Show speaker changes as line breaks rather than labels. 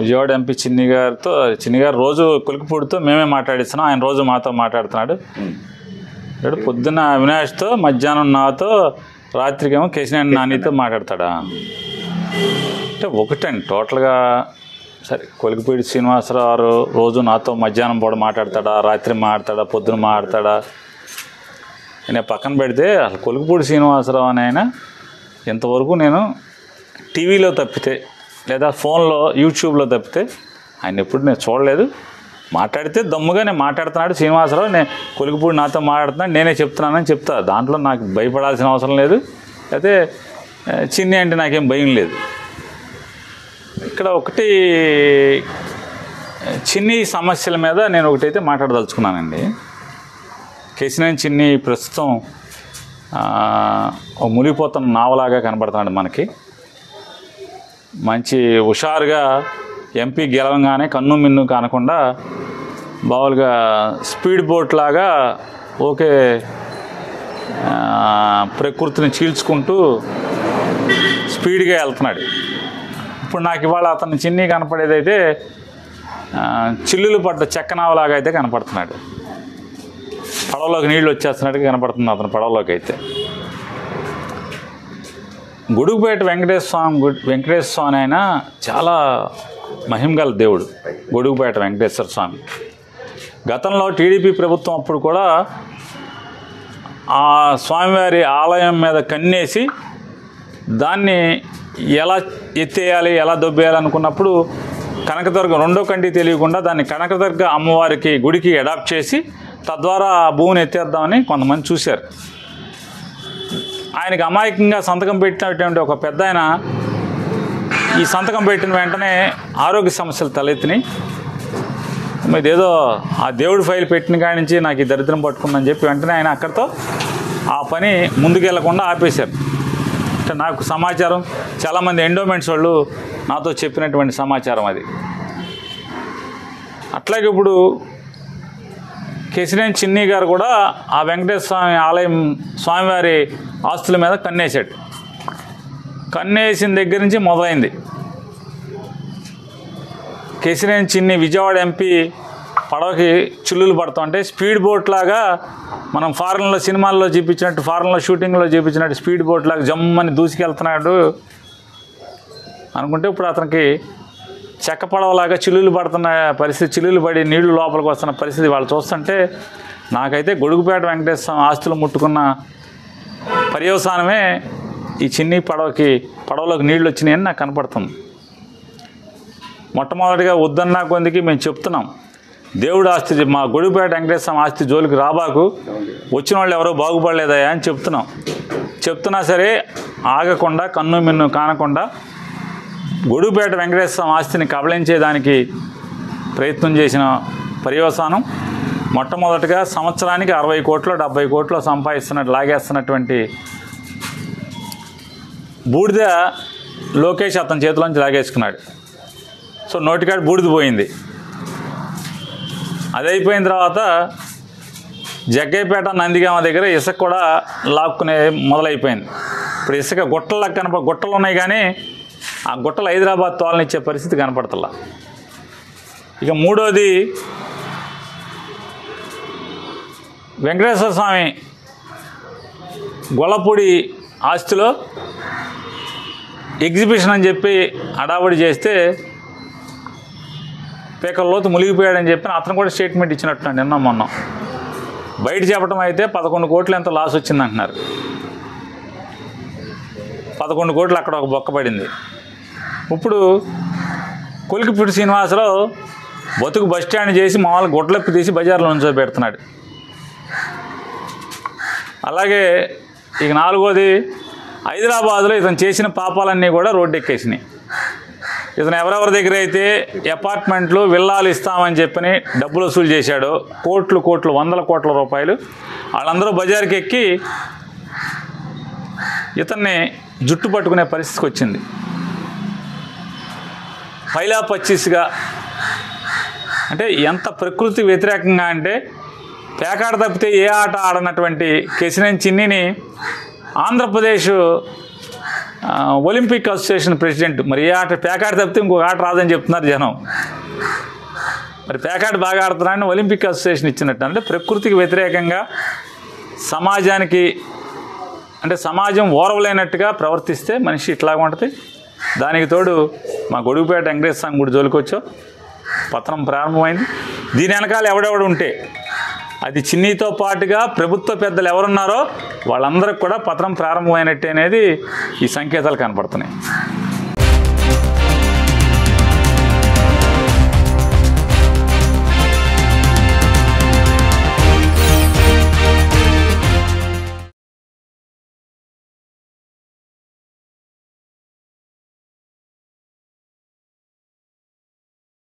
Vijayawada MP చిన్ని గారు రోజు కొలికిపూడితో మేమే మాట్లాడిస్తున్నాం, ఆయన రోజు మాతో మాట్లాడుతున్నాడు. ఇక్కడ పొద్దున్న అవినాష్తో, మధ్యాహ్నం నాతో, రాత్రికేమో కేశినేని నానితో మాట్లాడతాడా అంటే ఒకటండి టోటల్గా. సరే కొలికిపూడి శ్రీనివాసరావు రోజు నాతో మధ్యాహ్నం పూట మాట్లాడతాడా, రాత్రి మాట్లాడతాడా, పొద్దున మాట్లాడతాడా నేను పక్కన పెడితే అసలు కొలికిపూడి శ్రీనివాసరావు అని ఆయన ఇంతవరకు నేను టీవీలో తప్పితే లేదా ఫోన్లో యూట్యూబ్లో తప్పితే ఆయన ఎప్పుడు నేను చూడలేదు. మాట్లాడితే దమ్ముగా నేను మాట్లాడుతున్నాడు శ్రీనివాసరావు, నేను కొలికిపూడి నాతో మాట్లాడుతున్నాడు, నేనే చెప్తున్నానని చెప్తా. దాంట్లో నాకు భయపడాల్సిన అవసరం లేదు, అయితే చిన్ని అంటే నాకేం భయం లేదు. ఇక్కడ ఒకటి చిన్ని సమస్యల మీద నేను ఒకటైతే మాట్లాడదలుచుకున్నానండి. కేశినేని చిన్ని ప్రస్తుతం ఒక మునిగిపోతున్న నావలాగా కనబడుతున్నాడు మనకి. మంచి హుషారుగా ఎంపీ గెలవంగానే కన్ను మిన్ను కానకుండా బావులుగా స్పీడ్ బోట్ లాగా ఓకే ప్రకృతిని చీల్చుకుంటూ స్పీడ్గా వెళ్తున్నాడు. ఇప్పుడు నాకు ఇవాళ అతను చిన్ని కనపడేదైతే చిల్లులు పడ్డ చెక్కనావలాగా అయితే కనపడుతున్నాడు. పడవలోకి నీళ్ళు వచ్చేస్తున్నట్టుగా కనపడుతుంది అతను పడవలోకి అయితే. గొడుగుపేట వెంకటేశ్వర స్వామి అయినా చాలా మహిమగల దేవుడు గొడుగుపేట వెంకటేశ్వర స్వామి. గతంలో టీడీపీ ప్రభుత్వం అప్పుడు కూడా ఆ స్వామివారి ఆలయం మీద కన్నేసి దాన్ని ఎలా ఎత్తేయాలి, ఎలా దొబ్బేయాలి అనుకున్నప్పుడు కనకదుర్గ రెండో కంటి తెలియకుండా దాన్ని కనకదుర్గ అమ్మవారికి గుడికి అడాప్ట్ చేసి తద్వారా ఆ భూమిని ఎత్తేద్దామని కొంతమంది చూశారు. ఆయనకి అమాయకంగా సంతకం పెట్టినటువంటి ఒక పెద్ద ఆయన ఈ సంతకం పెట్టిన వెంటనే ఆరోగ్య సమస్యలు తలెత్తినాయి. ఇదేదో ఆ దేవుడి ఫైల్ పెట్టిన కాడి నుంచి నాకు ఈ దరిద్రం పట్టుకుందని చెప్పి వెంటనే ఆయన అక్కడితో ఆ పని ముందుకెళ్లకుండా ఆపేశారు. అంటే నాకు సమాచారం, చాలామంది ఎండోమెంట్స్ వాళ్ళు నాతో చెప్పినటువంటి సమాచారం అది. అట్లాగే ఇప్పుడు కేశినేని చిన్ని గారు కూడా ఆ వెంకటేశ్వర స్వామి ఆలయం స్వామివారి ఆస్తుల మీద కన్నేశాడు. కన్నేసిన దగ్గర నుంచి మొదలైంది. కేశినేని చిన్ని విజయవాడ ఎంపీ పడవకి చిల్లులు పడుతుంటే స్పీడ్ బోట్ లాగా మనం ఫారెన్లో సినిమాల్లో చూపించినట్టు, ఫారెన్లో షూటింగ్లో చూపించినట్టు స్పీడ్ బోట్ లాగా జమ్మని దూసుకెళ్తున్నాడు అనుకుంటే ఇప్పుడు అతనికి చెక్క పడవలాగా చిల్లులు పడుతున్న పరిస్థితి, చిల్లులు పడి నీళ్లు లోపలికి వస్తున్న పరిస్థితి వాళ్ళు చూస్తుంటే నాకైతే గొడుగుపేట వెంకటేశ్వర ఆస్తులు ముట్టుకున్న పర్యవసానమే ఈ చిన్ని పడవలోకి నీళ్ళు వచ్చినాయని నాకు కనపడుతుంది. మొట్టమొదటిగా వద్దన్నా కొందికి మేము చెప్తున్నాం, దేవుడు ఆస్తి మా గొడుగుపేట వెంకటేశ్వర ఆస్తి జోలికి రాబాకు, వచ్చిన వాళ్ళు ఎవరో బాగుపడలేదయా అని చెప్తున్నా సరే ఆగకుండా కన్ను మిన్ను కానకుండా గొడుగుపేట వెంకటేశ్వర ఆస్తిని కబళించేదానికి ప్రయత్నం చేసిన పర్యవసానం మొట్టమొదటిగా సంవత్సరానికి 60 కోట్లు 70 కోట్లు లాగేస్తున్నటువంటి బూడిద లోకేష్ అతని చేతిలోంచి లాగేసుకున్నాడు. సో నోటికాడ బూడిద పోయింది. అది అయిపోయిన తర్వాత జగ్గయ్యపేట నందిగామ దగ్గర ఇసుక కూడా లాక్కునే మొదలైపోయింది. ఇప్పుడు ఇసుక గుట్టలు ఉన్నాయి కానీ ఆ గుట్టలు హైదరాబాద్ తోలనిచ్చే పరిస్థితి కనపడతలా. ఇక మూడోది వెంకటేశ్వర స్వామి గొల్లపూడి ఆస్తిలో ఎగ్జిబిషన్ అని చెప్పి హడావుడి చేస్తే పేకల్లోతు మునిగిపోయాడని చెప్పి అతను కూడా స్టేట్మెంట్ ఇచ్చినట్టున్నాడు నిన్న మొన్న. బయట చెప్పడం అయితే 11 కోట్లు ఎంత లాస్ వచ్చిందంటున్నారు. 11 కోట్లు అక్కడ ఒక బొక్క పడింది. ఇప్పుడు కొలికిపూడి శ్రీనివాసరావు బతుకు బస్టాండ్ చేసి మామూలు గొడ్లప్పి తీసి బజార్లో నుంచో పెడుతున్నాడు. అలాగే ఇక నాలుగోది హైదరాబాద్లో ఇతను చేసిన పాపాలన్నీ కూడా రోడ్డెక్కేసినాయి. ఇతను ఎవరెవరి దగ్గర అయితే అపార్ట్మెంట్లు విల్లాలు ఇస్తామని చెప్పని డబ్బులు వసూలు చేశాడో కోట్లు 100 కోట్ల రూపాయలు, వాళ్ళందరూ బజార్కి ఎక్కి ఇతన్ని జుట్టు పట్టుకునే పరిస్థితికి వచ్చింది. పైలా పచ్చిస్గా అంటే ఎంత ప్రకృతి వ్యతిరేకంగా అంటే పేకాట తప్పితే ఏ ఆట ఆడనటువంటి కేశినేని చిన్నిని ఆంధ్రప్రదేశ్ ఒలింపిక్ అసోసియేషన్ ప్రెసిడెంట్. మరి ఏ ఆట పేకాట తప్పితే ఇంకొక ఆట రాదని చెప్తున్నారు జనం. మరి పేకాట బాగా ఆడుతున్నారని ఒలింపిక్ అసోసియేషన్ ఇచ్చినట్టు. అంటే ప్రకృతికి వ్యతిరేకంగా సమాజానికి అంటే సమాజం ఓర్వలేనట్టుగా ప్రవర్తిస్తే మనిషి ఇట్లాగా ఉంటుంది. దానికి తోడు మా గొడుగుపేట వెంకటేశ్వర స్వామి గుడి జోలికి వచ్చావు, పతనం ప్రారంభమైంది. దీని వెనకాల ఎవడెవడు ఉంటే అది చిన్నీతో పాటుగా ప్రభుత్వ పెద్దలు ఎవరున్నారో వాళ్ళందరికీ కూడా పతనం ప్రారంభమైనట్టే అనేది ఈ సంకేతాలు కనపడుతున్నాయి.